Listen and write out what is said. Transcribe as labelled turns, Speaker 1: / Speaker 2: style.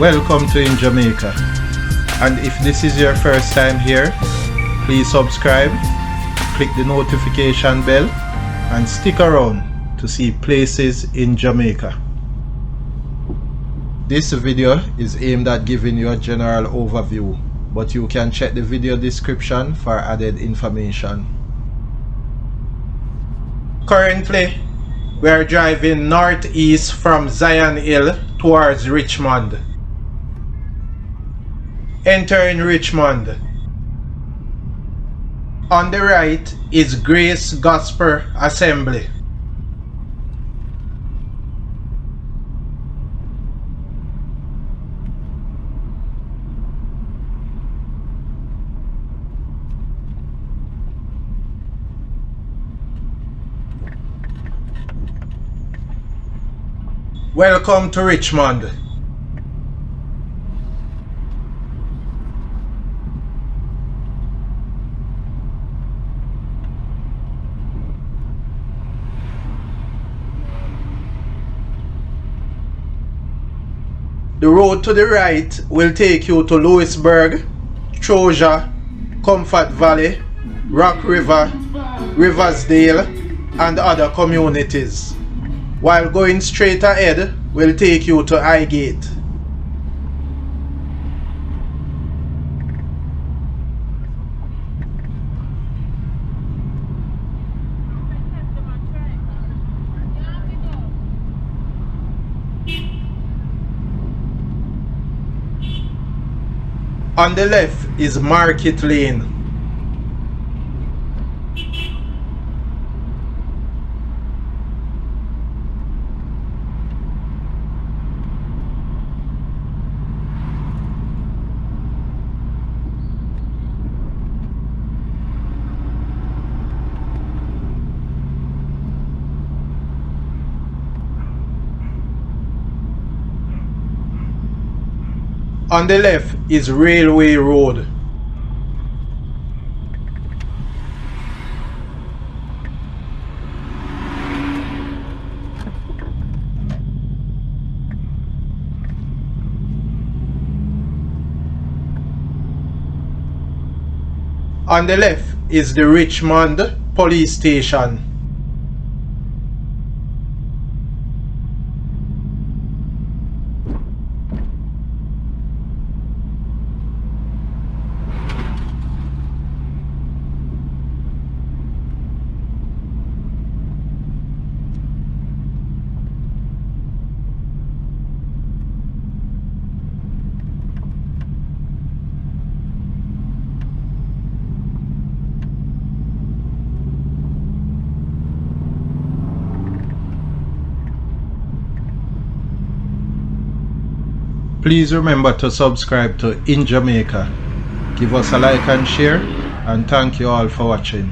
Speaker 1: Welcome to InJamaica, and if this is your first time here, please subscribe, click the notification bell and stick around to see places in Jamaica. This video is aimed at giving you a general overview, but you can check the video description for added information. Currently, we are driving northeast from Zion Hill towards Richmond. Entering Richmond. On the right is Grace Gospel Assembly. Welcome to Richmond. The road to the right will take you to Lewisburgh, Troja, Comfort Valley, Rock River, Riversdale and other communities, while going straight ahead will take you to Highgate. On the left is Market Lane. On the left is Railway Road. On the left is the Richmond Police Station. Please remember to subscribe to InJamaica. Give us a like and share, and thank you all for watching.